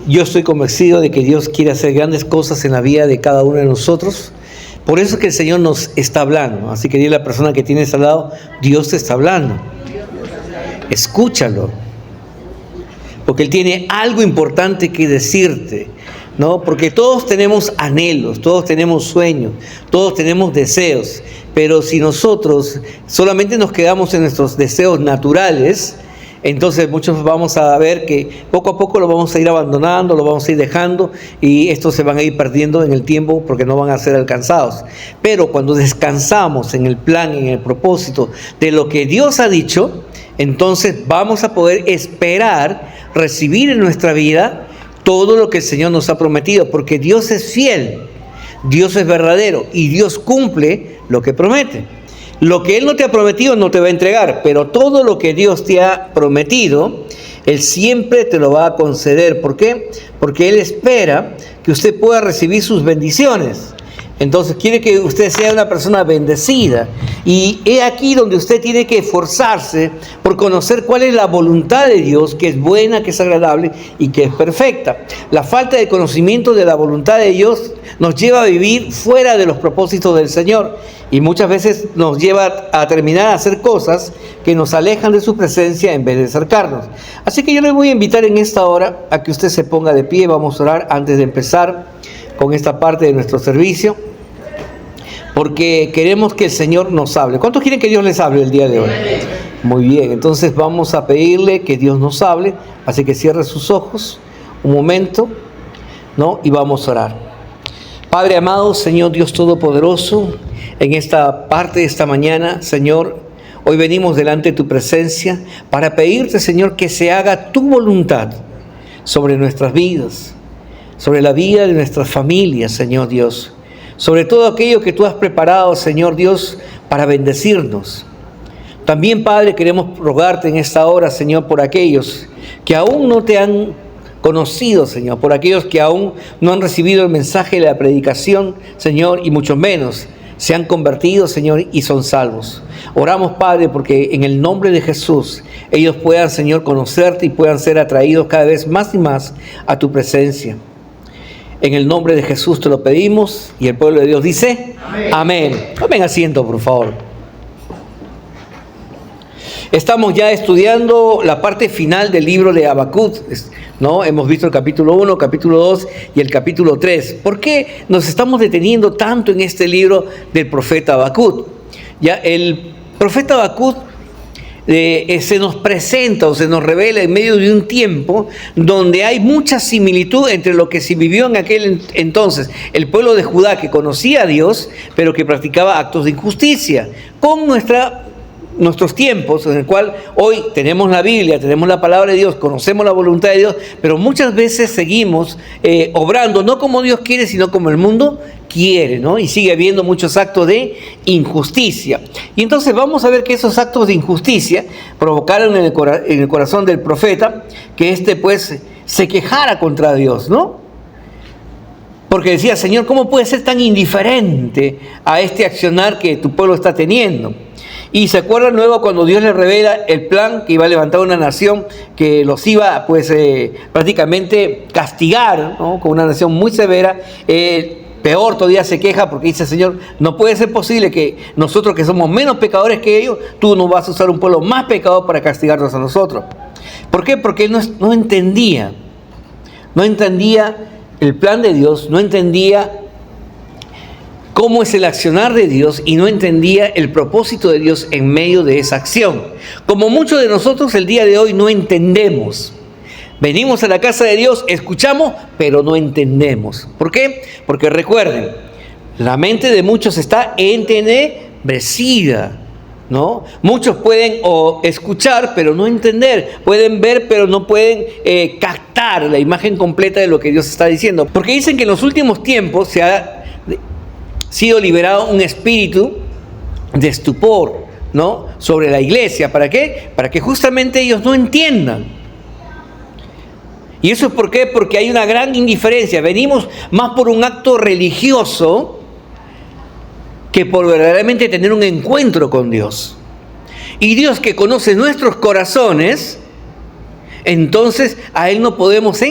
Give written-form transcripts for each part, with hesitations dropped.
Yo estoy convencido de que Dios quiere hacer grandes cosas en la vida de cada uno de nosotros. Por eso es que el Señor nos está hablando. Así que dile a la persona que tienes al lado, Dios te está hablando. Escúchalo. Porque Él tiene algo importante que decirte, ¿no? Porque todos tenemos anhelos, todos tenemos sueños, todos tenemos deseos. Pero si nosotros solamente nos quedamos en nuestros deseos naturales, entonces muchos vamos a ver que poco a poco lo vamos a ir abandonando, lo vamos a ir dejando y estos se van a ir perdiendo en el tiempo porque no van a ser alcanzados. Pero cuando descansamos en el plan, en el propósito de lo que Dios ha dicho, entonces vamos a poder esperar recibir en nuestra vida todo lo que el Señor nos ha prometido, porque Dios es fiel, Dios es verdadero y Dios cumple lo que promete. Lo que Él no te ha prometido no te va a entregar, pero todo lo que Dios te ha prometido, Él siempre te lo va a conceder. ¿Por qué? Porque Él espera que usted pueda recibir sus bendiciones. Entonces quiere que usted sea una persona bendecida. Y es aquí donde usted tiene que esforzarse por conocer cuál es la voluntad de Dios, que es buena, que es agradable y que es perfecta. La falta de conocimiento de la voluntad de Dios nos lleva a vivir fuera de los propósitos del Señor. Y muchas veces nos lleva a terminar a hacer cosas que nos alejan de su presencia en vez de acercarnos. Así que yo le voy a invitar en esta hora a que usted se ponga de pie. Vamos a orar antes de empezar con esta parte de nuestro servicio, porque queremos que el Señor nos hable. ¿Cuántos quieren que Dios les hable el día de hoy? Muy bien, entonces vamos a pedirle que Dios nos hable. Así que cierre sus ojos un momento, ¿no? Y vamos a orar. Padre amado, Señor Dios Todopoderoso, en esta parte de esta mañana, Señor, hoy venimos delante de tu presencia para pedirte, Señor, que se haga tu voluntad sobre nuestras vidas, sobre la vida de nuestras familias, Señor Dios, sobre todo aquello que tú has preparado, Señor Dios, para bendecirnos. También, Padre, queremos rogarte en esta hora, Señor, por aquellos que aún no te han conocido, Señor, por aquellos que aún no han recibido el mensaje de la predicación, Señor, y mucho menos se han convertido, Señor, y son salvos. Oramos, Padre, porque en el nombre de Jesús ellos puedan, Señor, conocerte y puedan ser atraídos cada vez más y más a tu presencia. En el nombre de Jesús te lo pedimos y el pueblo de Dios dice amén. Tomen asiento, por favor. Estamos ya estudiando la parte final del libro de Habacuc, ¿no? Hemos visto el capítulo 1, capítulo 2 y el capítulo 3. ¿Por qué nos estamos deteniendo tanto en este libro del profeta Habacuc? Ya el profeta Habacuc se nos presenta o se nos revela en medio de un tiempo donde hay mucha similitud entre lo que se vivió en aquel entonces el pueblo de Judá, que conocía a Dios pero que practicaba actos de injusticia, con nuestros tiempos, en el cual hoy tenemos la Biblia, tenemos la palabra de Dios, conocemos la voluntad de Dios, pero muchas veces seguimos obrando no como Dios quiere, sino como el mundo quiere, ¿no? Y sigue habiendo muchos actos de injusticia. Y entonces vamos a ver que esos actos de injusticia provocaron en el corazón del profeta que pues se quejara contra Dios, ¿no? Porque decía, Señor, ¿cómo puedes ser tan indiferente a este accionar que tu pueblo está teniendo? Y se acuerdan luego cuando Dios les revela el plan que iba a levantar una nación que los iba prácticamente castigar, ¿no? Con una nación muy severa. Peor todavía se queja porque dice, Señor, no puede ser posible que nosotros, que somos menos pecadores que ellos, tú nos vas a usar un pueblo más pecador para castigarnos a nosotros. ¿Por qué? Porque él no entendía el plan de Dios, no entendía cómo es el accionar de Dios y no entendía el propósito de Dios en medio de esa acción. Como muchos de nosotros el día de hoy no entendemos. Venimos a la casa de Dios, escuchamos, pero no entendemos. ¿Por qué? Porque recuerden, la mente de muchos está entenebrecida, ¿no? Muchos pueden escuchar, pero no entender. Pueden ver, pero no pueden captar la imagen completa de lo que Dios está diciendo. Porque dicen que en los últimos tiempos se ha sido liberado un espíritu de estupor, ¿no? Sobre la iglesia. ¿Para qué? Para que justamente ellos no entiendan. ¿Y eso es por qué? Porque hay una gran indiferencia. Venimos más por un acto religioso que por verdaderamente tener un encuentro con Dios. Y Dios, que conoce nuestros corazones, entonces a Él no podemos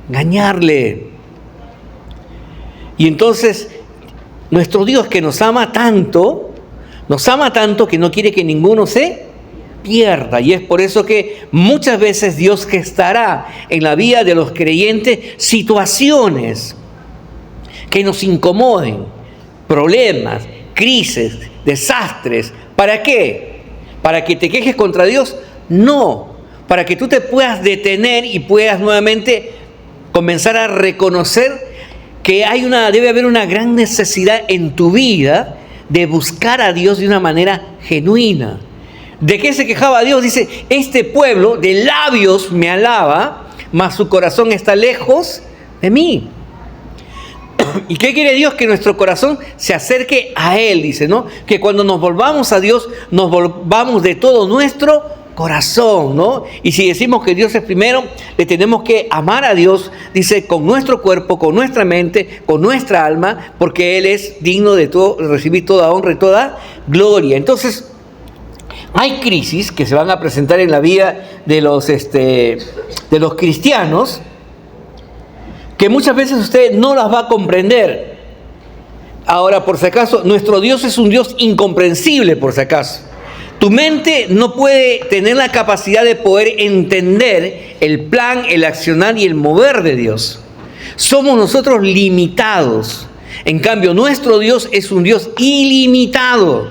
engañarle. Y entonces, nuestro Dios que nos ama tanto que no quiere que ninguno se pierda. Y es por eso que muchas veces Dios gestará en la vida de los creyentes situaciones que nos incomoden, problemas, crisis, desastres. ¿Para qué? ¿Para que te quejes contra Dios? No, para que tú te puedas detener y puedas nuevamente comenzar a reconocer que debe haber una gran necesidad en tu vida de buscar a Dios de una manera genuina. ¿De qué se quejaba Dios? Dice, este pueblo de labios me alaba, mas su corazón está lejos de mí. ¿Y qué quiere Dios? Que nuestro corazón se acerque a Él, dice, ¿no? Que cuando nos volvamos a Dios, nos volvamos de todo nuestro corazón, ¿no? Y si decimos que Dios es primero, le tenemos que amar a Dios, dice, con nuestro cuerpo, con nuestra mente, con nuestra alma, porque Él es digno de recibir toda honra y toda gloria. Entonces, hay crisis que se van a presentar en la vida de los cristianos, que muchas veces usted no las va a comprender. Ahora, por si acaso, nuestro Dios es un Dios incomprensible, por si acaso. Tu mente no puede tener la capacidad de poder entender el plan, el accionar y el mover de Dios. Somos nosotros limitados. En cambio, nuestro Dios es un Dios ilimitado.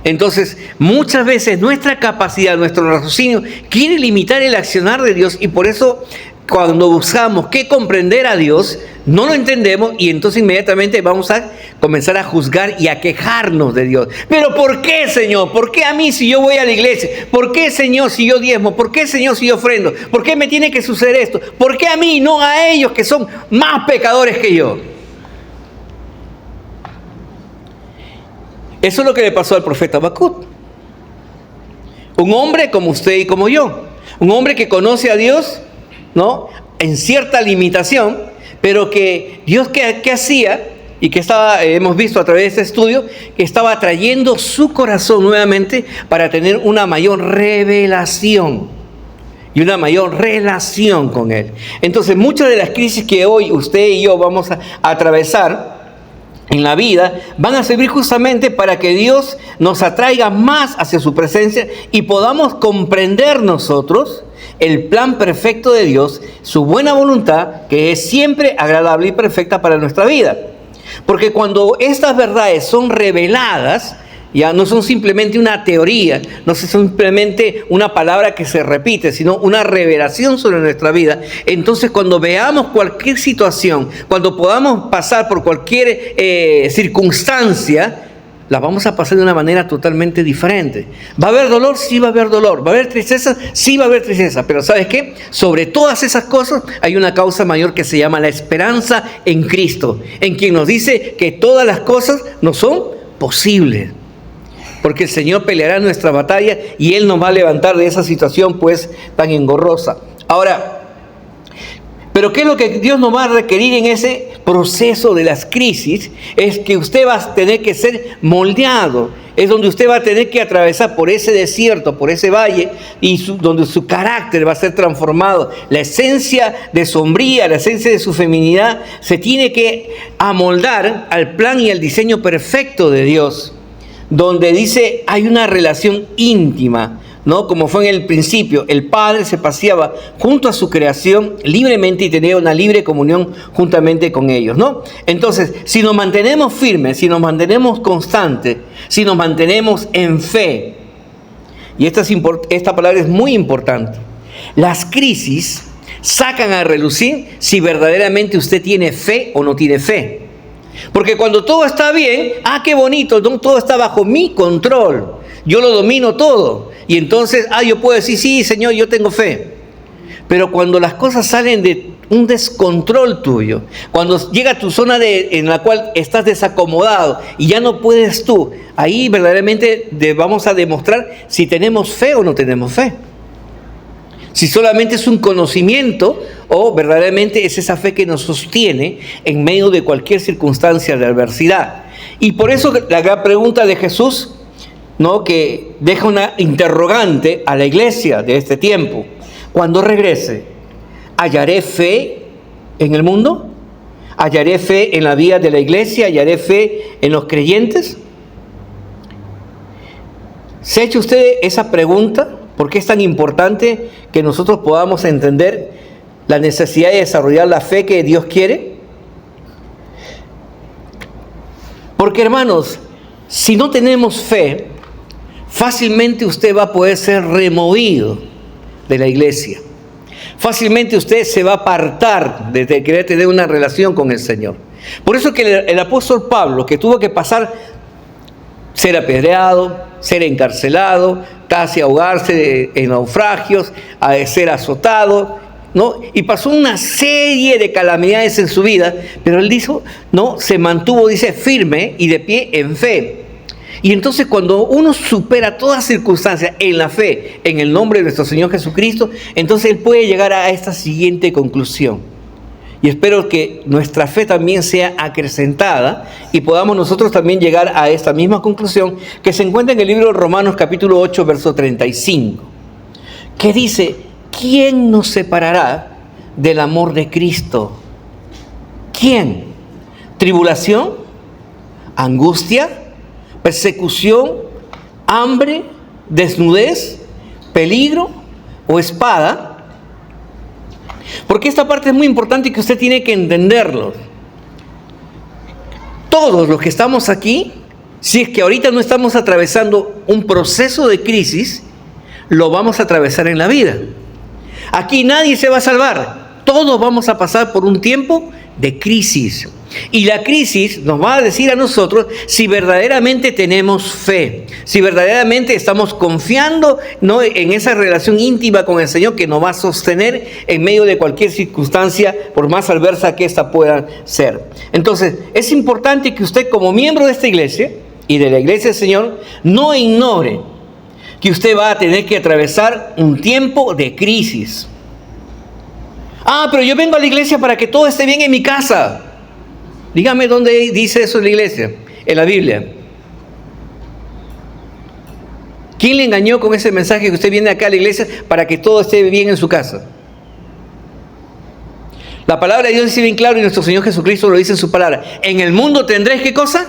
Entonces, muchas veces nuestra capacidad, nuestro raciocinio quiere limitar el accionar de Dios, y por eso cuando buscamos qué comprender a Dios, no lo entendemos, y entonces inmediatamente vamos a comenzar a juzgar y a quejarnos de Dios. Pero ¿por qué, Señor? ¿Por qué a mí si yo voy a la iglesia? ¿Por qué, Señor, si yo diezmo? ¿Por qué, Señor, si yo ofrendo? ¿Por qué me tiene que suceder esto? ¿Por qué a mí, no a ellos que son más pecadores que yo? Eso es lo que le pasó al profeta Habacuc. Un hombre como usted y como yo. Un hombre que conoce a Dios, ¿no?, en cierta limitación, pero que Dios ¿qué hacía? Y que hemos visto a través de este estudio, que estaba trayendo su corazón nuevamente para tener una mayor revelación y una mayor relación con Él. Entonces, muchas de las crisis que hoy usted y yo vamos a atravesar en la vida van a servir justamente para que Dios nos atraiga más hacia su presencia y podamos comprender nosotros el plan perfecto de Dios, su buena voluntad, que es siempre agradable y perfecta para nuestra vida. Porque cuando estas verdades son reveladas, ya no son simplemente una teoría, no son simplemente una palabra que se repite, sino una revelación sobre nuestra vida. Entonces, cuando veamos cualquier situación, cuando podamos pasar por cualquier circunstancia, la vamos a pasar de una manera totalmente diferente. ¿Va a haber dolor? Sí va a haber dolor. ¿Va a haber tristeza? Sí va a haber tristeza. Pero ¿sabes qué? Sobre todas esas cosas hay una causa mayor que se llama la esperanza en Cristo, en quien nos dice que todas las cosas nos son posibles. Porque el Señor peleará nuestra batalla y Él nos va a levantar de esa situación pues tan engorrosa. Ahora, pero ¿qué es lo que Dios nos va a requerir en ese proceso de las crisis? Es que usted va a tener que ser moldeado. Es donde usted va a tener que atravesar por ese desierto, por ese valle, y donde su carácter va a ser transformado. La esencia de sombría, la esencia de su feminidad, se tiene que amoldar al plan y al diseño perfecto de Dios. Donde dice, hay una relación íntima, ¿no? Como fue en el principio, el Padre se paseaba junto a su creación libremente y tenía una libre comunión juntamente con ellos, ¿no? Entonces, si nos mantenemos firmes, si nos mantenemos constantes, si nos mantenemos en fe, y esta palabra es muy importante, las crisis sacan a relucir si verdaderamente usted tiene fe o no tiene fe. Porque cuando todo está bien, qué bonito, ¿no? Todo está bajo mi control, yo lo domino todo, y entonces, yo puedo decir, sí, Señor, yo tengo fe. Pero cuando las cosas salen de un descontrol tuyo, cuando llega a tu zona en la cual estás desacomodado y ya no puedes tú, ahí verdaderamente vamos a demostrar si tenemos fe o no tenemos fe. Si solamente es un conocimiento o verdaderamente es esa fe que nos sostiene en medio de cualquier circunstancia de adversidad. Y por eso la gran pregunta de Jesús, ¿no?, que deja una interrogante a la iglesia de este tiempo. Cuando regrese, ¿hallaré fe en el mundo? ¿Hallaré fe en la vida de la iglesia? ¿Hallaré fe en los creyentes? ¿Se ha hecho usted esa pregunta? ¿Por qué es tan importante que nosotros podamos entender la necesidad de desarrollar la fe que Dios quiere? Porque, hermanos, si no tenemos fe, fácilmente usted va a poder ser removido de la iglesia. Fácilmente usted se va a apartar de querer tener una relación con el Señor. Por eso que el apóstol Pablo, que tuvo que pasar, ser apedreado, ser encarcelado, casi ahogarse en naufragios, a ser azotado, ¿no? Y pasó una serie de calamidades en su vida, pero él dijo, no, se mantuvo, dice, firme y de pie en fe. Y entonces cuando uno supera todas circunstancias en la fe, en el nombre de nuestro Señor Jesucristo, entonces él puede llegar a esta siguiente conclusión. Y espero que nuestra fe también sea acrecentada y podamos nosotros también llegar a esta misma conclusión que se encuentra en el libro de Romanos capítulo 8, verso 35, que dice, ¿quién nos separará del amor de Cristo? ¿Quién? ¿Tribulación? ¿Angustia? ¿Persecución? ¿Hambre? ¿Desnudez? ¿Peligro? ¿O espada? Porque esta parte es muy importante y que usted tiene que entenderlo. Todos los que estamos aquí, si es que ahorita no estamos atravesando un proceso de crisis, lo vamos a atravesar en la vida. Aquí nadie se va a salvar. Todos vamos a pasar por un tiempo de crisis. Y la crisis nos va a decir a nosotros si verdaderamente tenemos fe, si verdaderamente estamos confiando, ¿no?, en esa relación íntima con el Señor que nos va a sostener en medio de cualquier circunstancia, por más adversa que ésta pueda ser. Entonces, es importante que usted como miembro de esta iglesia y de la iglesia del Señor no ignore que usted va a tener que atravesar un tiempo de crisis. Ah, pero yo vengo a la iglesia para que todo esté bien en mi casa. Dígame dónde dice eso en la iglesia, en la Biblia. ¿Quién le engañó con ese mensaje que usted viene acá a la iglesia para que todo esté bien en su casa? La palabra de Dios dice bien claro y nuestro Señor Jesucristo lo dice en su palabra. En el mundo tendréis, ¿qué cosa?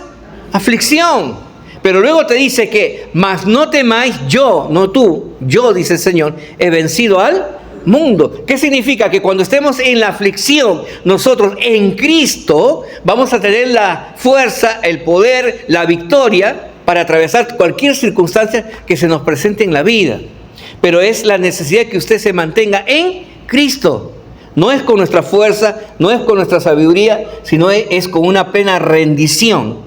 Aflicción. Pero luego te dice que, mas no temáis, yo, no tú, yo, dice el Señor, he vencido al mundo. ¿Qué significa? Que cuando estemos en la aflicción, nosotros en Cristo vamos a tener la fuerza, el poder, la victoria para atravesar cualquier circunstancia que se nos presente en la vida. Pero es la necesidad que usted se mantenga en Cristo. No es con nuestra fuerza, no es con nuestra sabiduría, sino es con una plena rendición,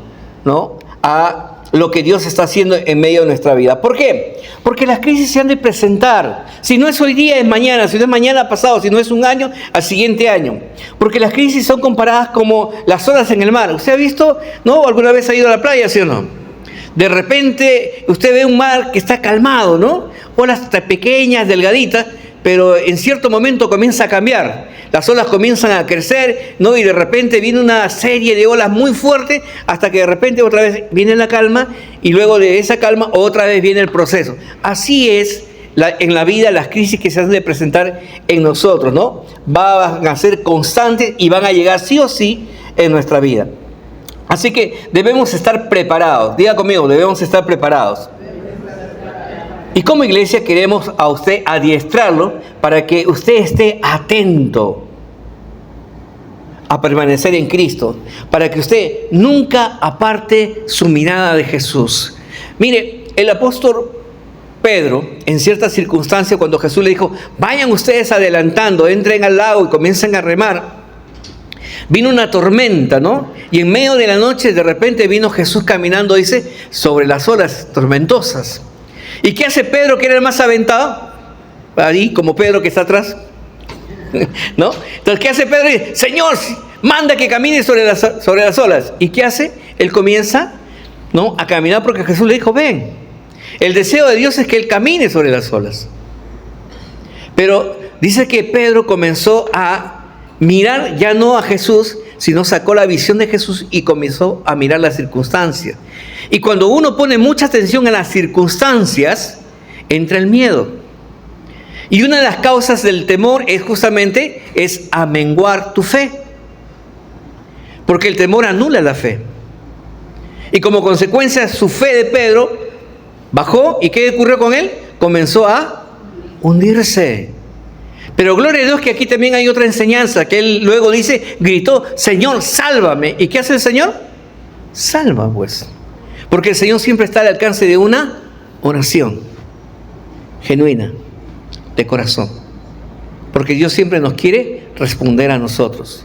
¿no?, a lo que Dios está haciendo en medio de nuestra vida. ¿Por qué? Porque las crisis se han de presentar. Si no es hoy día, es mañana. Si no es mañana, pasado. Si no es un año, al siguiente año. Porque las crisis son comparadas como las olas en el mar. ¿Usted ha visto, no? ¿Alguna vez ha ido a la playa, sí o no? De repente usted ve un mar que está calmado, ¿no? Olas pequeñas, delgaditas, pero en cierto momento comienza a cambiar. Las olas comienzan a crecer, ¿no? Y de repente viene una serie de olas muy fuertes hasta que de repente otra vez viene la calma y luego de esa calma otra vez viene el proceso. Así es en la vida las crisis que se han de presentar en nosotros, ¿no? Van a ser constantes y van a llegar sí o sí en nuestra vida. Así que debemos estar preparados. Diga conmigo, debemos estar preparados. Y como iglesia queremos a usted adiestrarlo para que usted esté atento a permanecer en Cristo, para que usted nunca aparte su mirada de Jesús. Mire, el apóstol Pedro, en ciertas circunstancias, cuando Jesús le dijo, vayan ustedes adelantando, entren al lago y comiencen a remar, vino una tormenta, ¿no? Y en medio de la noche de repente vino Jesús caminando, dice, sobre las olas tormentosas. ¿Y qué hace Pedro, que era el más aventado? Ahí, como Pedro que está atrás, ¿no? Entonces, ¿qué hace Pedro? Dice, Señor, manda que camine sobre las olas. ¿Y qué hace? Él comienza, ¿no?, a caminar porque Jesús le dijo, ven. El deseo de Dios es que él camine sobre las olas. Pero dice que Pedro comenzó a mirar ya no a Jesús, sino sacó la visión de Jesús y comenzó a mirar las circunstancias. Y cuando uno pone mucha atención en las circunstancias, entra el miedo. Y una de las causas del temor es justamente amenguar tu fe. Porque el temor anula la fe. Y como consecuencia, su fe de Pedro bajó. ¿Y qué ocurrió con él? Comenzó a hundirse. Pero gloria a Dios que aquí también hay otra enseñanza, que él luego dice, gritó, Señor, sálvame. ¿Y qué hace el Señor? Salva, pues. Porque el Señor siempre está al alcance de una oración genuina, de corazón. Porque Dios siempre nos quiere responder a nosotros.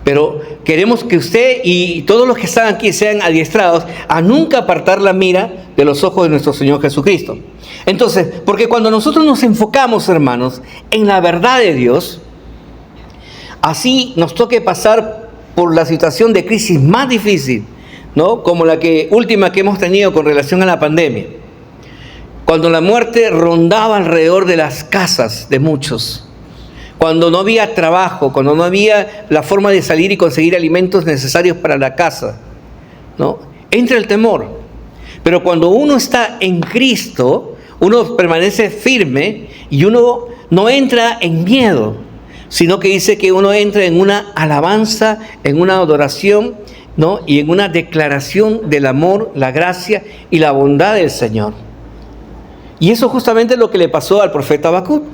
Pero queremos que usted y todos los que están aquí sean adiestrados a nunca apartar la mira de los ojos de nuestro Señor Jesucristo. Entonces, porque cuando nosotros nos enfocamos, hermanos, en la verdad de Dios, así nos toque pasar por la situación de crisis más difícil, ¿no? Como la última que hemos tenido con relación a la pandemia. Cuando la muerte rondaba alrededor de las casas de muchos. Cuando no había trabajo, cuando no había la forma de salir y conseguir alimentos necesarios para la casa, ¿no? Entra el temor. Pero cuando uno está en Cristo, uno permanece firme y uno no entra en miedo, sino que dice que uno entra en una alabanza, en una adoración, ¿no? Y en una declaración del amor, la gracia y la bondad del Señor. Y eso justamente es lo que le pasó al profeta Habacuc.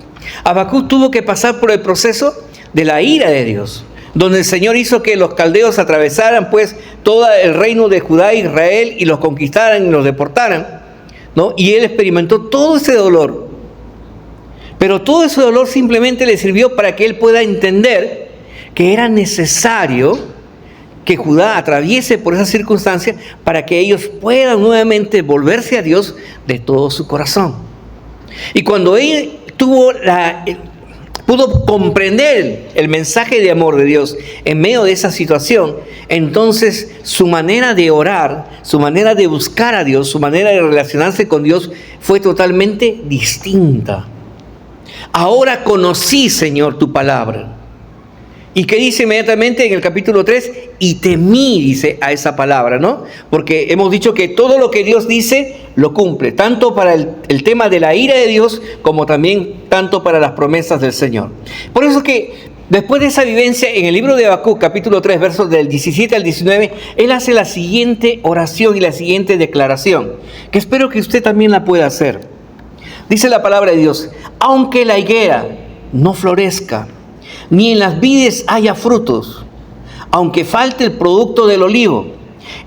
Habacuc tuvo que pasar por el proceso de la ira de Dios, donde el Señor hizo que los caldeos atravesaran pues todo el reino de Judá e Israel y los conquistaran y los deportaran, ¿no? Y él experimentó todo ese dolor. Pero todo ese dolor simplemente le sirvió para que él pueda entender que era necesario que Judá atraviese por esa circunstancia para que ellos puedan nuevamente volverse a Dios de todo su corazón. Y cuando él pudo comprender el mensaje de amor de Dios en medio de esa situación, entonces su manera de orar, su manera de buscar a Dios, su manera de relacionarse con Dios fue totalmente distinta. Ahora conocí, Señor, tu palabra. ¿Y qué dice inmediatamente en el capítulo 3? Y temí, dice a esa palabra, ¿no? Porque hemos dicho que todo lo que Dios dice lo cumple, tanto para el tema de la ira de Dios, como también tanto para las promesas del Señor. Por eso que después de esa vivencia, en el libro de Habacuc, capítulo 3, versos del 17 al 19, él hace la siguiente oración y la siguiente declaración, que espero que usted también la pueda hacer. Dice la palabra de Dios, aunque la higuera no florezca, ni en las vides haya frutos, aunque falte el producto del olivo,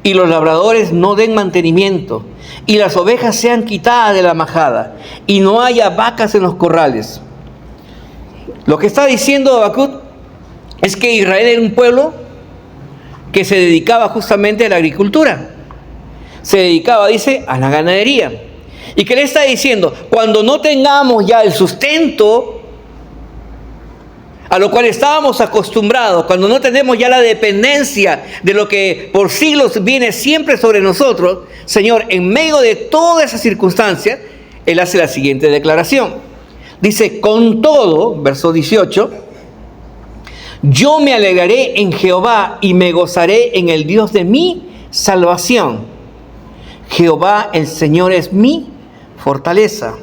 y los labradores no den mantenimiento, y las ovejas sean quitadas de la majada, y no haya vacas en los corrales. Lo que está diciendo Habacuc es que Israel era un pueblo que se dedicaba justamente a la agricultura. Se dedicaba, dice, a la ganadería. ¿Y qué le está diciendo? Cuando no tengamos ya el sustento a lo cual estábamos acostumbrados, cuando no tenemos ya la dependencia de lo que por siglos viene siempre sobre nosotros, Señor, en medio de toda esa circunstancia, Él hace la siguiente declaración. Dice, con todo, verso 18, yo me alegraré en Jehová y me gozaré en el Dios de mi salvación. Jehová el Señor es mi fortaleza.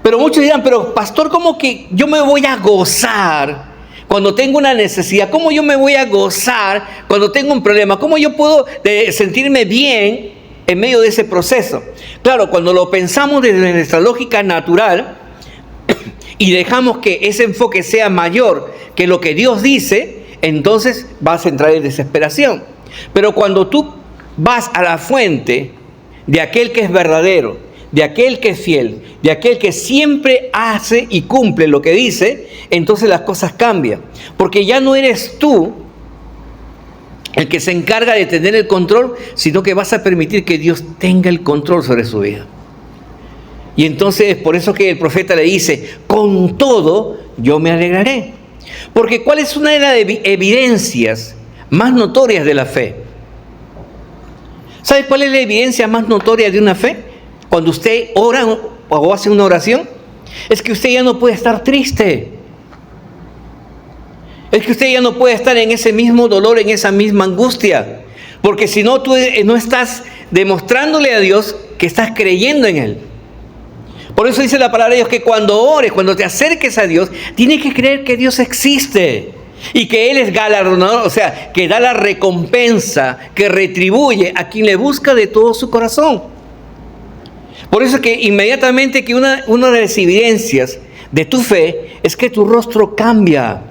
Pero muchos dirán, pero pastor, ¿cómo que yo me voy a gozar cuando tengo una necesidad? ¿Cómo yo me voy a gozar cuando tengo un problema? ¿Cómo yo puedo sentirme bien en medio de ese proceso? Claro, cuando lo pensamos desde nuestra lógica natural y dejamos que ese enfoque sea mayor que lo que Dios dice, entonces vas a entrar en desesperación. Pero cuando tú vas a la fuente de aquel que es verdadero, de aquel que es fiel, de aquel que siempre hace y cumple lo que dice, entonces las cosas cambian. Porque ya no eres tú el que se encarga de tener el control, sino que vas a permitir que Dios tenga el control sobre su vida. Y entonces por eso que el profeta le dice, con todo yo me alegraré. Porque ¿cuál es una de las evidencias más notorias de la fe? ¿Sabe cuál es la evidencia más notoria de una fe? Cuando usted ora o hace una oración, es que usted ya no puede estar triste. Es que usted ya no puede estar en ese mismo dolor, en esa misma angustia. Porque si no, tú no estás demostrándole a Dios que estás creyendo en Él. Por eso dice la palabra de Dios que cuando ores, cuando te acerques a Dios, tienes que creer que Dios existe y que Él es galardonador, o sea, que da la recompensa, que retribuye a quien le busca de todo su corazón. Por eso que inmediatamente que una de las evidencias de tu fe es que tu rostro cambia.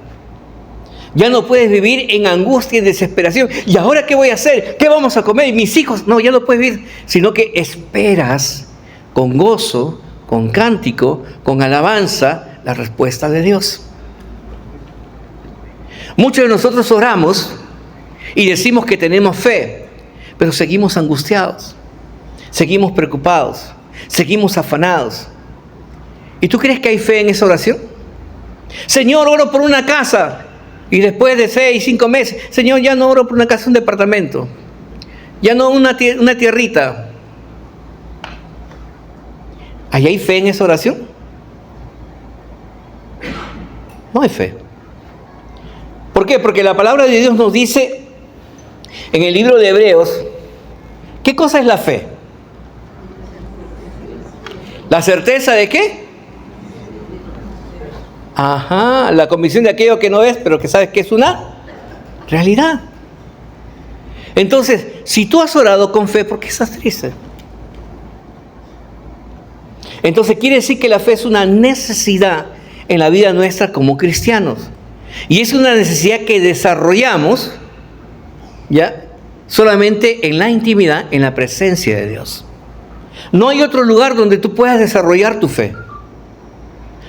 Ya no puedes vivir en angustia y desesperación. ¿Y ahora qué voy a hacer? ¿Qué vamos a comer? ¿Y mis hijos? No, ya no puedes vivir, sino que esperas con gozo, con cántico, con alabanza, la respuesta de Dios. Muchos de nosotros oramos y decimos que tenemos fe, pero seguimos angustiados, seguimos preocupados, seguimos afanados. ¿Y tú crees que hay fe en esa oración? Señor, oro por una casa. Y después de 6, 5 meses, Señor, ya no oro por una casa, un departamento. Ya no una tierrita. ¿Ahí hay fe en esa oración? No hay fe. ¿Por qué? Porque la palabra de Dios nos dice en el libro de Hebreos, ¿qué cosa es la fe? ¿La certeza de qué? Ajá, la convicción de aquello que no es, pero que sabes que es una realidad. Entonces, si tú has orado con fe, ¿por qué estás triste? Entonces quiere decir que la fe es una necesidad en la vida nuestra como cristianos. Y es una necesidad que desarrollamos, ¿ya? Solamente en la intimidad, en la presencia de Dios. No hay otro lugar donde tú puedas desarrollar tu fe.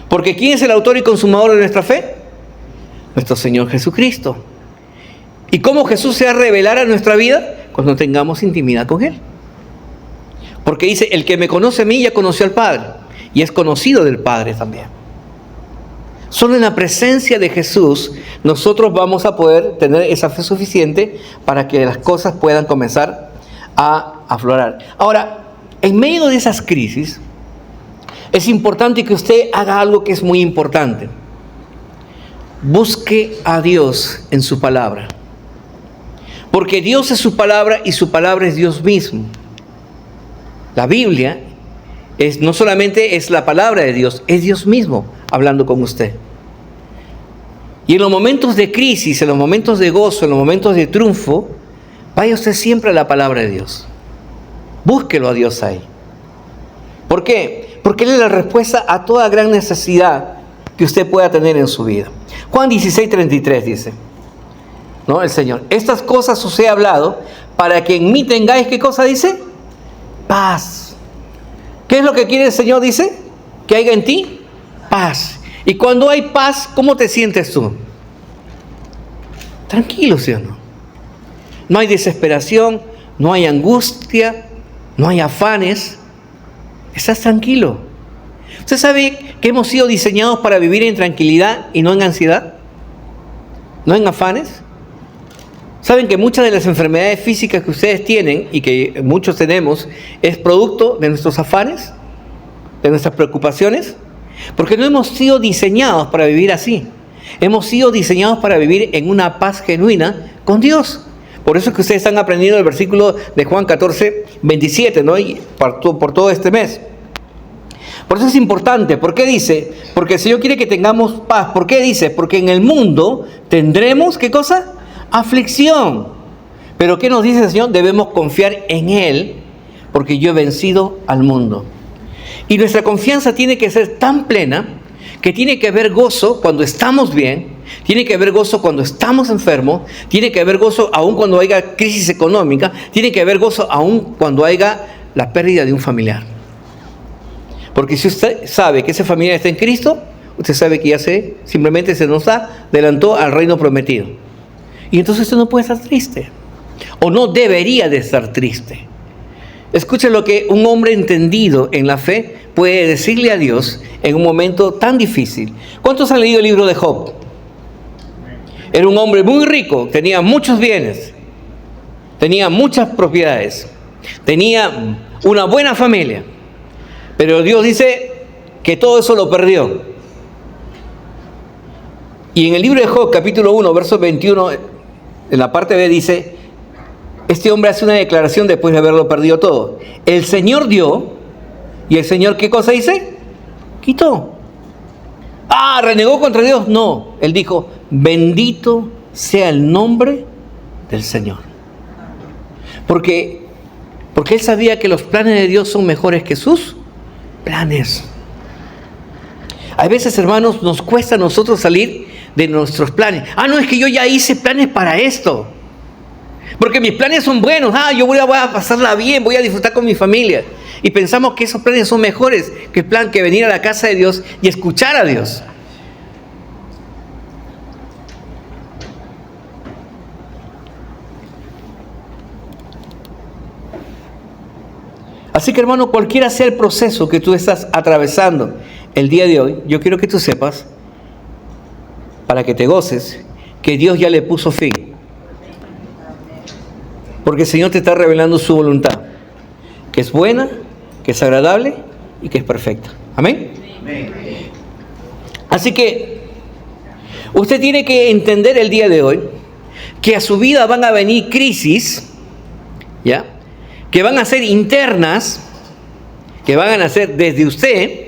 Porque ¿quién es el autor y consumador de nuestra fe? Nuestro Señor Jesucristo. ¿Y cómo Jesús se va a revelar a nuestra vida? Cuando tengamos intimidad con Él. Porque dice, el que me conoce a mí ya conoció al Padre. Y es conocido del Padre también. Solo en la presencia de Jesús nosotros vamos a poder tener esa fe suficiente para que las cosas puedan comenzar a aflorar. Ahora, en medio de esas crisis, es importante que usted haga algo que es muy importante. Busque a Dios en su palabra. Porque Dios es su palabra y su palabra es Dios mismo. La Biblia no solamente es la palabra de Dios, es Dios mismo hablando con usted. Y en los momentos de crisis, en los momentos de gozo, en los momentos de triunfo, vaya usted siempre a la palabra de Dios. Búsquelo a Dios ahí. ¿Por qué? Porque Él es la respuesta a toda gran necesidad que usted pueda tener en su vida. Juan 16:33 dice, ¿no? El Señor, estas cosas os he hablado para que en mí tengáis, ¿qué cosa dice? Paz. ¿Qué es lo que quiere el Señor? Dice, que haya en ti paz. Y cuando hay paz, ¿cómo te sientes tú? Tranquilo, ¿sí o no? No hay desesperación, no hay angustia, no hay afanes. Estás tranquilo. ¿Usted sabe que hemos sido diseñados para vivir en tranquilidad y no en ansiedad? ¿No en afanes? ¿Saben que muchas de las enfermedades físicas que ustedes tienen y que muchos tenemos es producto de nuestros afanes, de nuestras preocupaciones? Porque no hemos sido diseñados para vivir así. Hemos sido diseñados para vivir en una paz genuina con Dios. Por eso es que ustedes están aprendiendo el versículo de Juan 14:27, ¿no? Y por todo este mes. Por eso es importante. ¿Por qué dice? Porque el Señor quiere que tengamos paz. ¿Por qué dice? Porque en el mundo tendremos, ¿qué cosa? Aflicción. Pero ¿qué nos dice el Señor? Debemos confiar en Él, porque yo he vencido al mundo. Y nuestra confianza tiene que ser tan plena que tiene que haber gozo cuando estamos bien, tiene que haber gozo cuando estamos enfermos, tiene que haber gozo aún cuando haya crisis económica, tiene que haber gozo aún cuando haya la pérdida de un familiar. Porque si usted sabe que ese familiar está en Cristo, usted sabe que ya simplemente se nos adelantó al reino prometido. Y entonces usted no puede estar triste, o no debería de estar triste. Escuche lo que un hombre entendido en la fe puede decirle a Dios en un momento tan difícil. ¿Cuántos han leído el libro de Job? Era un hombre muy rico, tenía muchos bienes, tenía muchas propiedades, tenía una buena familia, pero Dios dice que todo eso lo perdió. Y en el libro de Job, capítulo 1, verso 21, en la parte B dice, este hombre hace una declaración después de haberlo perdido todo. El Señor dio, y el Señor, ¿qué cosa dice? quitó. Ah, renegó contra Dios. No, él dijo, bendito sea el nombre del Señor. Porque él sabía que los planes de Dios son mejores que sus planes. Hay veces, hermanos, nos cuesta a nosotros salir de nuestros planes. Ah, no, es que yo ya hice planes para esto. Porque mis planes son buenos. Ah, yo voy a pasarla bien, voy a disfrutar con mi familia. Y pensamos que esos planes son mejores que el plan que venir a la casa de Dios y escuchar a Dios. Así que, hermano, cualquiera sea el proceso que tú estás atravesando el día de hoy, yo quiero que tú sepas, para que te goces, que Dios ya le puso fin. Porque el Señor te está revelando su voluntad, que es buena, que es agradable y que es perfecta. Amén. Así que usted tiene que entender el día de hoy que a su vida van a venir crisis, ¿ya?, que van a ser internas, que van a nacer desde usted,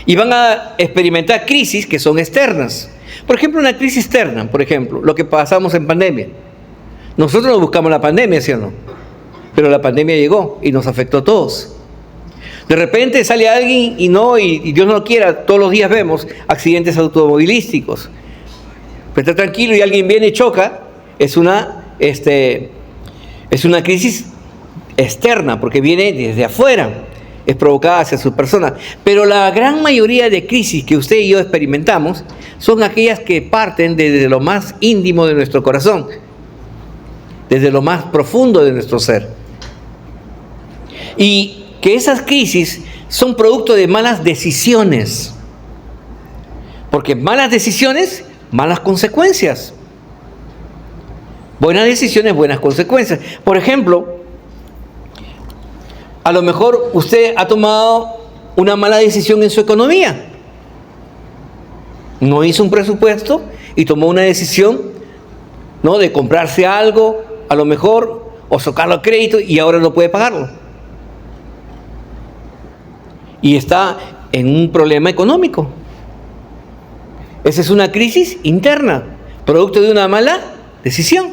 y van a experimentar crisis que son externas. Por ejemplo, una crisis externa, por ejemplo, lo que pasamos en pandemia. Nosotros no buscamos la pandemia, ¿sí o no? Pero la pandemia llegó y nos afectó a todos. De repente sale alguien y Dios no lo quiera, todos los días vemos accidentes automovilísticos. Pero está tranquilo y alguien viene y choca, es una crisis externa, porque viene desde afuera, es provocada hacia su persona. Pero la gran mayoría de crisis que usted y yo experimentamos son aquellas que parten desde lo más íntimo de nuestro corazón, desde lo más profundo de nuestro ser. Y que esas crisis son producto de malas decisiones, porque malas decisiones, malas consecuencias. Buenas decisiones, buenas consecuencias. Por ejemplo, a lo mejor usted ha tomado una mala decisión en su economía. No hizo un presupuesto y tomó una decisión, ¿no?, de comprarse algo, a lo mejor, o sacarlo a crédito y ahora no puede pagarlo. Y está en un problema económico. Esa es una crisis interna, producto de una mala decisión.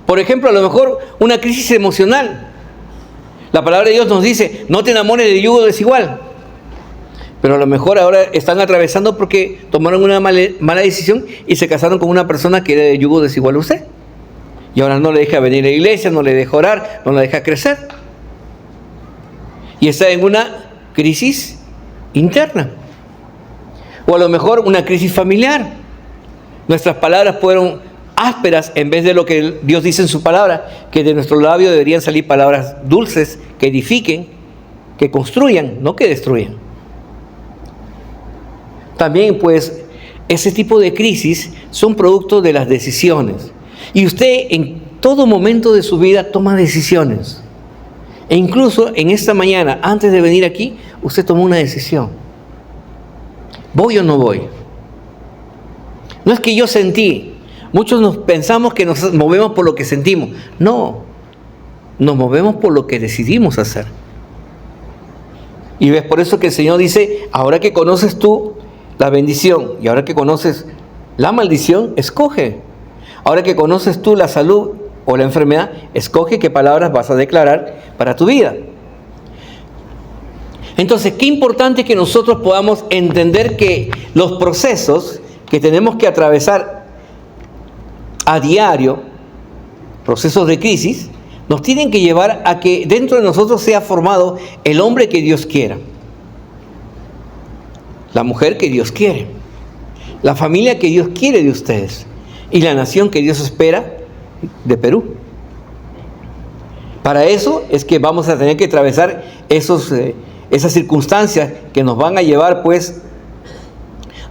Por ejemplo, a lo mejor una crisis emocional. La palabra de Dios nos dice, no te enamores de yugo desigual. Pero a lo mejor ahora están atravesando porque tomaron una mala decisión y se casaron con una persona que era de yugo desigual a usted. Y ahora no le deja venir a la iglesia, no le deja orar, no le deja crecer. Y está en una crisis interna. O a lo mejor una crisis familiar. Nuestras palabras fueron ásperas en vez de lo que Dios dice en su palabra, que de nuestro labio deberían salir palabras dulces, que edifiquen, que construyan, no que destruyan. También, pues, ese tipo de crisis son producto de las decisiones. Y usted en todo momento de su vida toma decisiones. E incluso en esta mañana, antes de venir aquí, usted tomó una decisión. ¿Voy o no voy? No es que yo sentí. Muchos nos pensamos que nos movemos por lo que sentimos. No, nos movemos por lo que decidimos hacer. Y ves, por eso que el Señor dice, ahora que conoces tú la bendición y ahora que conoces la maldición, escoge. Ahora que conoces tú la salud o la enfermedad, escoge qué palabras vas a declarar para tu vida. Entonces, qué importante que nosotros podamos entender que los procesos que tenemos que atravesar a diario, procesos de crisis, nos tienen que llevar a que dentro de nosotros sea formado el hombre que Dios quiera, la mujer que Dios quiere, la familia que Dios quiere de ustedes y la nación que Dios espera de Perú. Para eso es que vamos a tener que atravesar esas circunstancias que nos van a llevar, pues,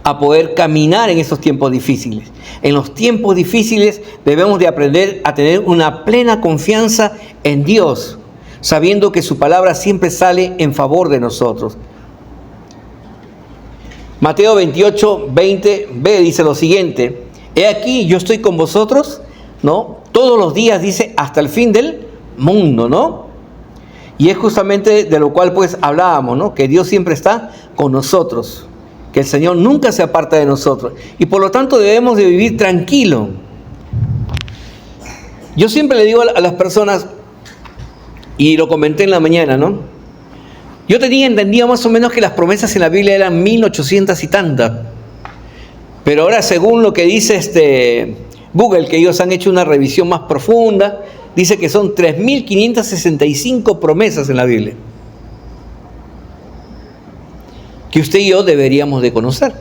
a poder caminar en esos tiempos difíciles. En los tiempos difíciles debemos de aprender a tener una plena confianza en Dios, sabiendo que su palabra siempre sale en favor de nosotros. Mateo 28, 20b dice lo siguiente: he aquí, yo estoy con vosotros, ¿no?, todos los días, dice, hasta el fin del mundo, ¿no? Y es justamente de lo cual pues hablábamos, ¿no? Que Dios siempre está con nosotros, que el Señor nunca se aparta de nosotros. Y por lo tanto debemos de vivir tranquilo. Yo siempre le digo a las personas, y lo comenté en la mañana, ¿no? Yo tenía entendido más o menos que las promesas en la Biblia eran 1800 y tantas. Pero ahora, según lo que dice Google, que ellos han hecho una revisión más profunda, dice que son 3565 promesas en la Biblia, que usted y yo deberíamos de conocer.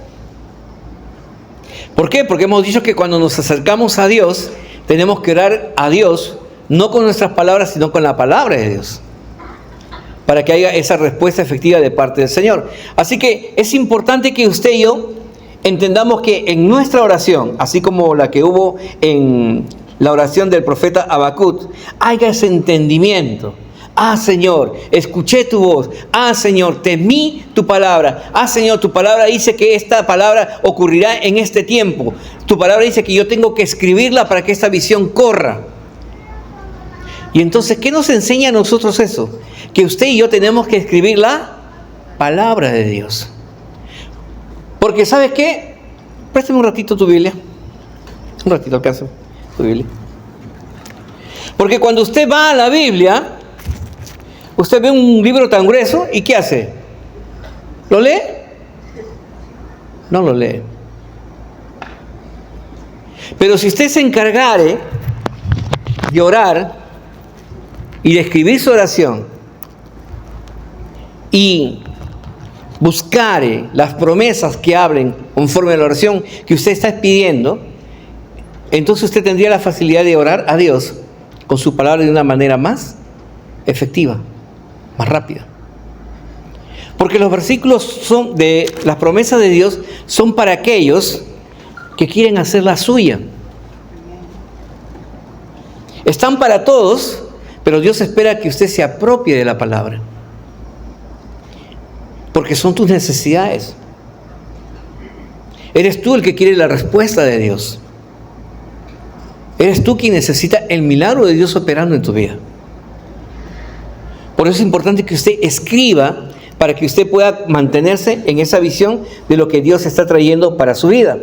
¿Por qué? Porque hemos dicho que cuando nos acercamos a Dios, tenemos que orar a Dios, no con nuestras palabras, sino con la palabra de Dios, para que haya esa respuesta efectiva de parte del Señor. Así que es importante que usted y yo entendamos que en nuestra oración, así como la que hubo en la oración del profeta Habacuc, haya ese entendimiento. Ah, Señor, escuché tu voz. Ah, Señor, temí tu palabra. Ah, Señor, tu palabra dice que esta palabra ocurrirá en este tiempo. Tu palabra dice que yo tengo que escribirla para que esta visión corra. Y entonces, ¿qué nos enseña a nosotros eso? Que usted y yo tenemos que escribir la palabra de Dios. Porque, ¿sabes qué? Préstame un ratito tu Biblia. Un ratito, alcanza tu Biblia. Porque cuando usted va a la Biblia, usted ve un libro tan grueso, ¿y qué hace? ¿Lo lee? No lo lee. Pero si usted se encargare de orar y de escribir su oración y buscare las promesas que hablen conforme a la oración que usted está pidiendo, entonces usted tendría la facilidad de orar a Dios con su palabra de una manera más efectiva, más rápida. Porque los versículos son de las promesas de Dios son para aquellos que quieren hacer la suya. Están para todos, pero Dios espera que usted se apropie de la palabra. Porque son tus necesidades. Eres tú el que quiere la respuesta de Dios. Eres tú quien necesita el milagro de Dios operando en tu vida. Por eso es importante que usted escriba para que usted pueda mantenerse en esa visión de lo que Dios está trayendo para su vida.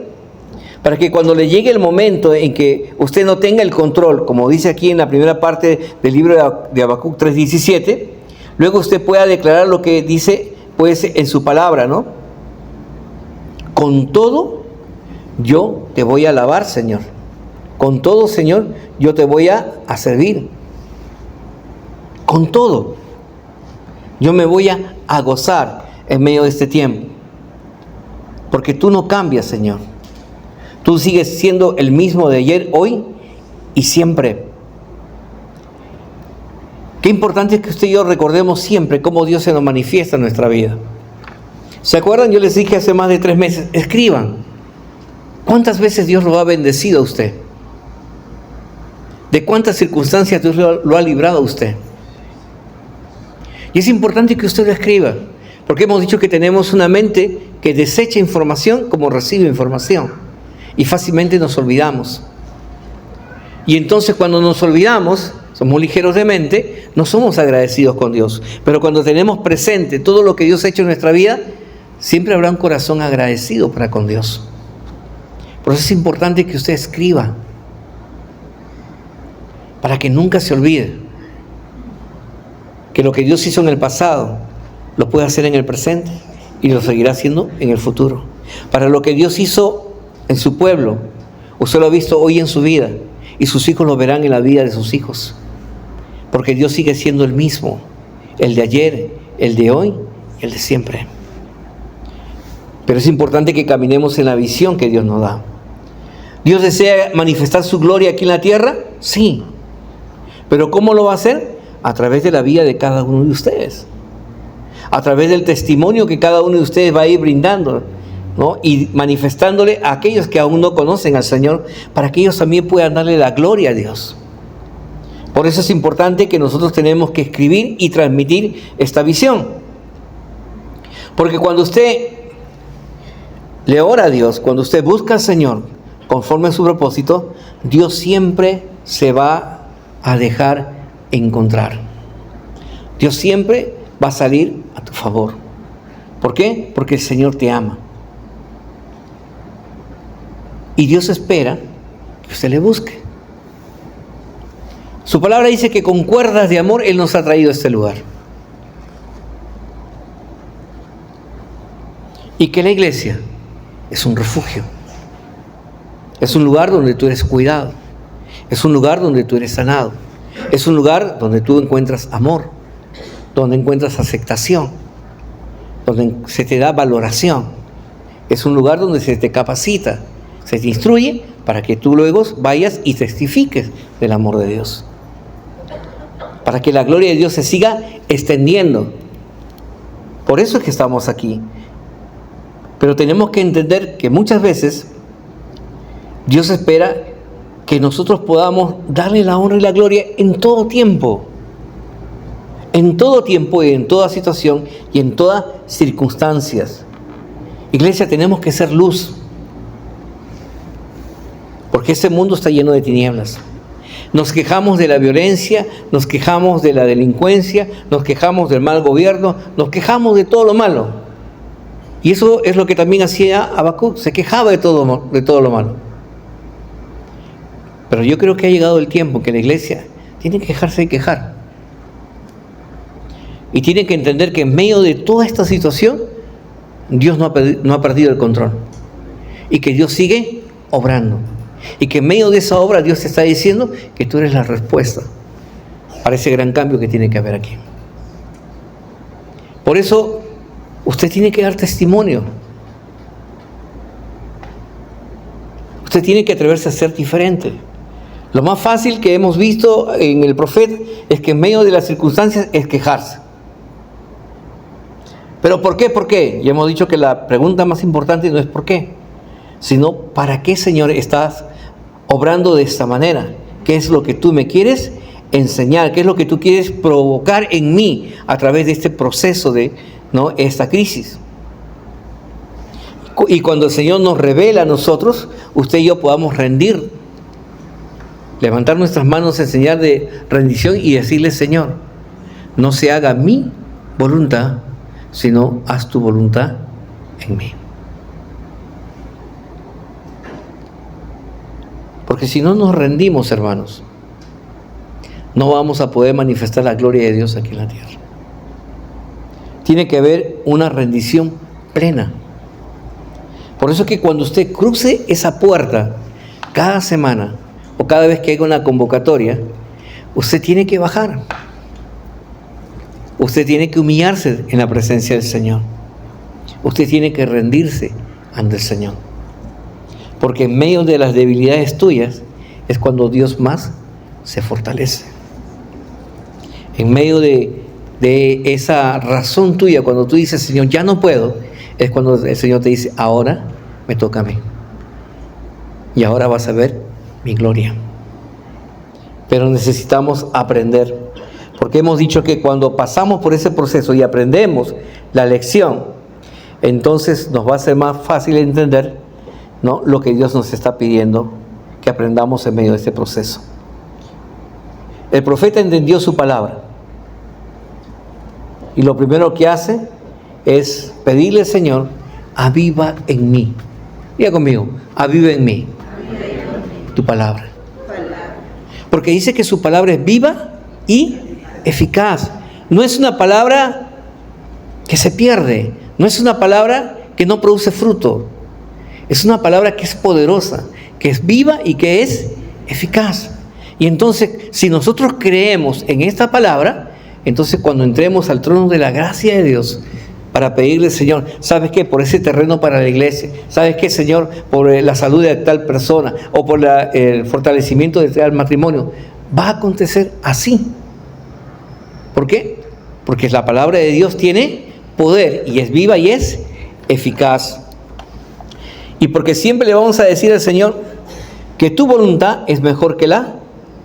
Para que cuando le llegue el momento en que usted no tenga el control, como dice aquí en la primera parte del libro de Habacuc 3:17, luego usted pueda declarar lo que dice pues en su palabra, ¿no? Con todo, yo te voy a alabar, Señor. Con todo, Señor, yo te voy a servir. Con todo, yo me voy a gozar en medio de este tiempo. Porque tú no cambias, Señor. Tú sigues siendo el mismo de ayer, hoy y siempre. Qué importante es que usted y yo recordemos siempre cómo Dios se nos manifiesta en nuestra vida. ¿Se acuerdan? Yo les dije hace más de 3 meses, escriban. ¿Cuántas veces Dios lo ha bendecido a usted? ¿De cuántas circunstancias Dios lo ha librado a usted? Y es importante que usted lo escriba, porque hemos dicho que tenemos una mente que desecha información como recibe información. Y fácilmente nos olvidamos. Y entonces cuando nos olvidamos, somos ligeros de mente, no somos agradecidos con Dios. Pero cuando tenemos presente todo lo que Dios ha hecho en nuestra vida, siempre habrá un corazón agradecido para con Dios. Por eso es importante que usted escriba, para que nunca se olvide que lo que Dios hizo en el pasado lo puede hacer en el presente y lo seguirá haciendo en el futuro. Para lo que Dios hizo en su pueblo, usted lo ha visto hoy en su vida y sus hijos lo verán en la vida de sus hijos, porque Dios sigue siendo el mismo, el de ayer, el de hoy y el de siempre. Pero es importante que caminemos en la visión que Dios nos da. ¿Dios desea manifestar su gloria aquí en la tierra? Sí. ¿Pero cómo lo va a hacer? A través de la vida de cada uno de ustedes, a través del testimonio que cada uno de ustedes va a ir brindando, ¿no? Y manifestándole a aquellos que aún no conocen al Señor, para que ellos también puedan darle la gloria a Dios. Por eso es importante que nosotros tenemos que escribir y transmitir esta visión. Porque cuando usted le ora a Dios, cuando usted busca al Señor conforme a su propósito, Dios siempre se va a dejar encontrar. Dios siempre va a salir a tu favor. ¿Por qué? Porque el Señor te ama. Y Dios espera que usted le busque. Su palabra dice que con cuerdas de amor Él nos ha traído a este lugar. Y que la iglesia es un refugio. Es un lugar donde tú eres cuidado. Es un lugar donde tú eres sanado. Es un lugar donde tú encuentras amor, donde encuentras aceptación, donde se te da valoración. Es un lugar donde se te capacita, se te instruye para que tú luego vayas y testifiques del amor de Dios. Para que la gloria de Dios se siga extendiendo. Por eso es que estamos aquí. Pero tenemos que entender que muchas veces Dios espera que nosotros podamos darle la honra y la gloria en todo tiempo. En todo tiempo y en toda situación y en todas circunstancias. Iglesia, tenemos que ser luz. Porque este mundo está lleno de tinieblas. Nos quejamos de la violencia, nos quejamos de la delincuencia, nos quejamos del mal gobierno, nos quejamos de todo lo malo. Y eso es lo que también hacía Habacuc, se quejaba de todo lo malo. Pero yo creo que ha llegado el tiempo que la iglesia tiene que dejarse de quejar. Y tiene que entender que en medio de toda esta situación, Dios no ha perdido el control. Y que Dios sigue obrando. Y que en medio de esa obra Dios te está diciendo que tú eres la respuesta para ese gran cambio que tiene que haber aquí. Por eso, usted tiene que dar testimonio. Usted tiene que atreverse a ser diferente. Lo más fácil que hemos visto en el profeta es que en medio de las circunstancias es quejarse. ¿Pero por qué? ¿Por qué? Ya hemos dicho que la pregunta más importante no es por qué, sino ¿para qué, Señor, estás obrando de esta manera? ¿Qué es lo que tú me quieres enseñar? ¿Qué es lo que tú quieres provocar en mí a través de este proceso de esta crisis? Y cuando el Señor nos revela a nosotros, usted y yo podamos rendir, levantar nuestras manos en señal de rendición y decirle: Señor, no se haga mi voluntad, sino haz tu voluntad en mí. Porque si no nos rendimos, hermanos, no vamos a poder manifestar la gloria de Dios aquí en la tierra. Tiene que haber una rendición plena. Por eso es que cuando usted cruce esa puerta cada semana o cada vez que haya una convocatoria, usted tiene que bajar. Usted tiene que humillarse en la presencia del Señor. Usted tiene que rendirse ante el Señor. Porque en medio de las debilidades tuyas es cuando Dios más se fortalece. En medio de esa razón tuya, cuando tú dices: Señor, ya no puedo, es cuando el Señor te dice: ahora me toca a mí. Y ahora vas a ver mi gloria. Pero necesitamos aprender. Porque hemos dicho que cuando pasamos por ese proceso y aprendemos la lección, entonces nos va a ser más fácil entender lo que Dios nos está pidiendo que aprendamos en medio de este proceso. El profeta entendió su palabra. Y lo primero que hace es pedirle al Señor: aviva en mí. Diga conmigo: aviva en mí tu palabra. Porque dice que su palabra es viva y eficaz. No es una palabra que se pierde. No es una palabra que no produce fruto. Es una palabra que es poderosa, que es viva y que es eficaz. Y entonces, si nosotros creemos en esta palabra, entonces cuando entremos al trono de la gracia de Dios para pedirle: Señor, ¿sabes qué? Por ese terreno para la iglesia. ¿Sabes qué, Señor? Por la salud de tal persona o por el fortalecimiento de tal matrimonio. Va a acontecer así. ¿Por qué? Porque la palabra de Dios tiene poder y es viva y es eficaz. Y porque siempre le vamos a decir al Señor que tu voluntad es mejor que la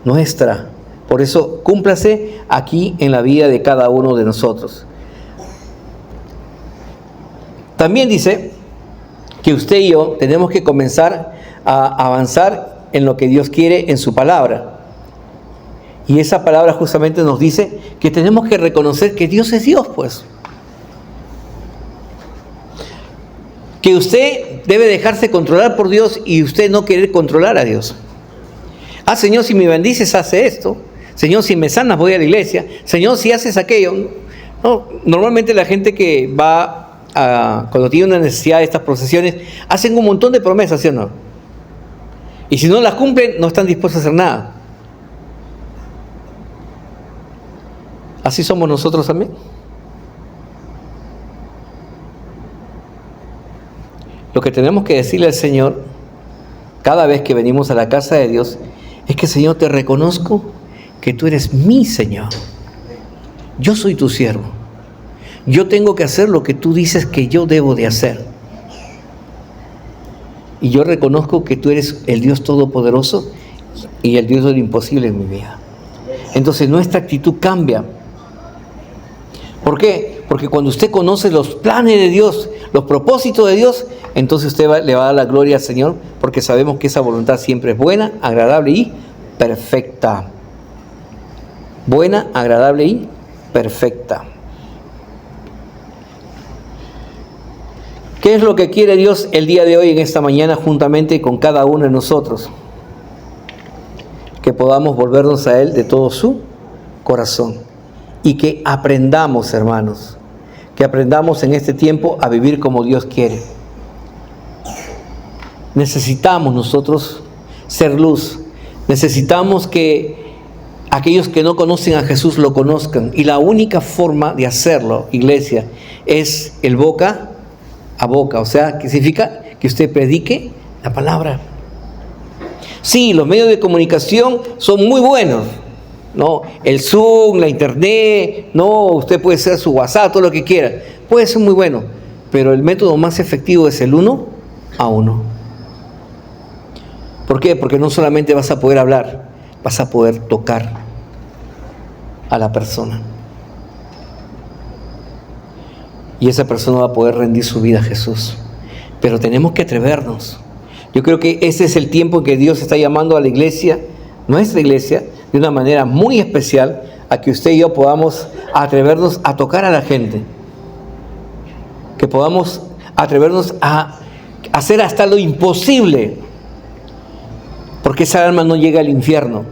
nuestra. Por eso, cúmplase aquí en la vida de cada uno de nosotros. También dice que usted y yo tenemos que comenzar a avanzar en lo que Dios quiere en su palabra. Y esa palabra justamente nos dice que tenemos que reconocer que Dios es Dios, pues. Que usted debe dejarse controlar por Dios y usted no querer controlar a Dios. Ah, Señor, si me bendices, hace esto. Señor, si me sanas, voy a la iglesia. Señor, si haces aquello. No, normalmente la gente que va cuando tiene una necesidad de estas procesiones, hacen un montón de promesas, ¿sí o no? Y si no las cumplen, no están dispuestos a hacer nada. Así somos nosotros también. Lo que tenemos que decirle al Señor cada vez que venimos a la casa de Dios es que, Señor, te reconozco que tú eres mi Señor. Yo soy tu siervo. Yo tengo que hacer lo que tú dices que yo debo de hacer. Y yo reconozco que tú eres el Dios Todopoderoso y el Dios de lo imposible en mi vida. Entonces nuestra actitud cambia. ¿Por qué? Porque cuando usted conoce los planes de Dios, los propósitos de Dios, entonces usted le va a dar la gloria al Señor, porque sabemos que esa voluntad siempre es buena, agradable y perfecta. Buena, agradable y perfecta. ¿Qué es lo que quiere Dios el día de hoy, en esta mañana, juntamente con cada uno de nosotros? Que podamos volvernos a Él de todo su corazón. Y que aprendamos, hermanos, que aprendamos en este tiempo a vivir como Dios quiere. Necesitamos nosotros ser luz. Necesitamos que aquellos que no conocen a Jesús lo conozcan. Y la única forma de hacerlo, iglesia, es el boca a boca. O sea, que significa que usted predique la palabra. Sí, los medios de comunicación son muy buenos. No, el Zoom, la internet, no, usted puede hacer su WhatsApp, todo lo que quiera. Puede ser muy bueno, pero el método más efectivo es el 1 a 1. ¿Por qué? Porque no solamente vas a poder hablar, vas a poder tocar a la persona. Y esa persona va a poder rendir su vida a Jesús. Pero tenemos que atrevernos. Yo creo que ese es el tiempo en que Dios está llamando a la iglesia, nuestra iglesia, de una manera muy especial, a que usted y yo podamos atrevernos a tocar a la gente. Que podamos atrevernos a hacer hasta lo imposible, porque esa alma no llega al infierno.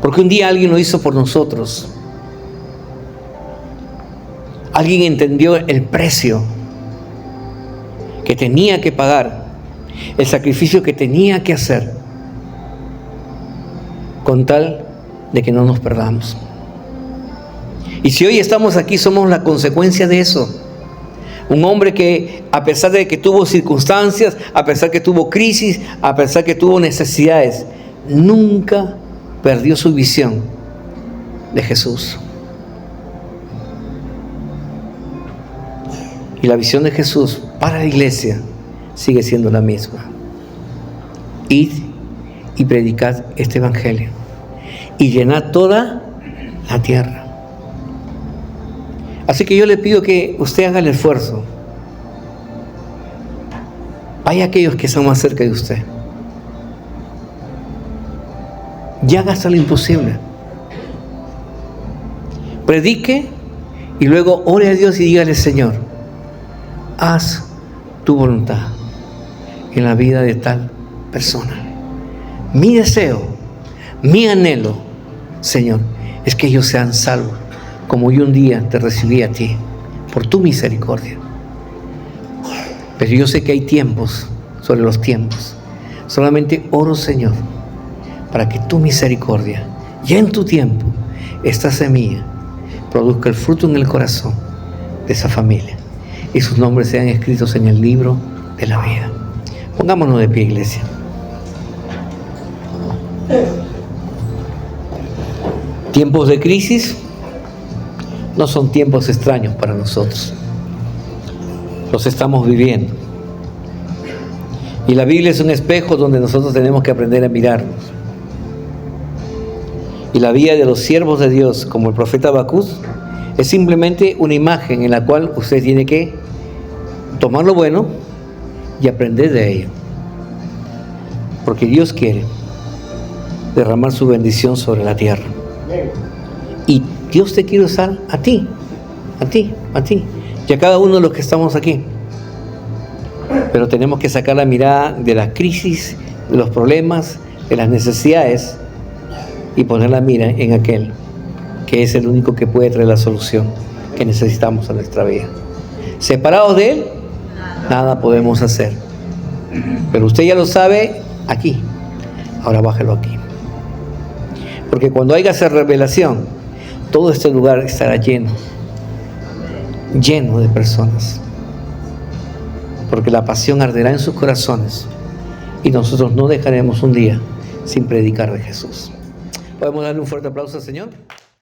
Porque un día alguien lo hizo por nosotros. Alguien entendió el precio que tenía que pagar, el sacrificio que tenía que hacer, con tal de que no nos perdamos. Y si hoy estamos aquí, somos la consecuencia de eso. Un hombre que, a pesar de que tuvo circunstancias, a pesar que tuvo crisis, a pesar que tuvo necesidades, nunca perdió su visión de Jesús. Y la visión de Jesús para la iglesia sigue siendo la misma. Id y predicad este evangelio y llenad toda la tierra. Así que yo le pido que usted haga el esfuerzo. Vaya a aquellos que están más cerca de usted y haga hasta lo imposible. Predique y luego ore a Dios y dígale: Señor, haz tu voluntad en la vida de tal persona. Mi deseo, mi anhelo, Señor, es que ellos sean salvos, como yo un día te recibí a ti, por tu misericordia. Pero yo sé que hay tiempos sobre los tiempos. Solamente oro, Señor, para que tu misericordia, ya en tu tiempo, esta semilla produzca el fruto en el corazón de esa familia y sus nombres sean escritos en el libro de la vida. Pongámonos de pie, iglesia. Tiempos de crisis no son tiempos extraños para nosotros. Los estamos viviendo. Y la Biblia es un espejo donde nosotros tenemos que aprender a mirarnos. Y la vida de los siervos de Dios, como el profeta Habacuc, es simplemente una imagen en la cual usted tiene que tomar lo bueno y aprender de ello. Porque Dios quiere derramar su bendición sobre la tierra. Y Dios te quiere usar a ti, y a cada uno de los que estamos aquí. Pero tenemos que sacar la mirada de la crisis, de los problemas, de las necesidades, y poner la mira en aquel que es el único que puede traer la solución que necesitamos a nuestra vida. Separados de Él, nada podemos hacer. Pero usted ya lo sabe aquí. Ahora bájelo aquí. Porque cuando haya esa revelación, todo este lugar estará lleno de personas. Porque la pasión arderá en sus corazones y nosotros no dejaremos un día sin predicar de Jesús. ¿Podemos darle un fuerte aplauso al Señor?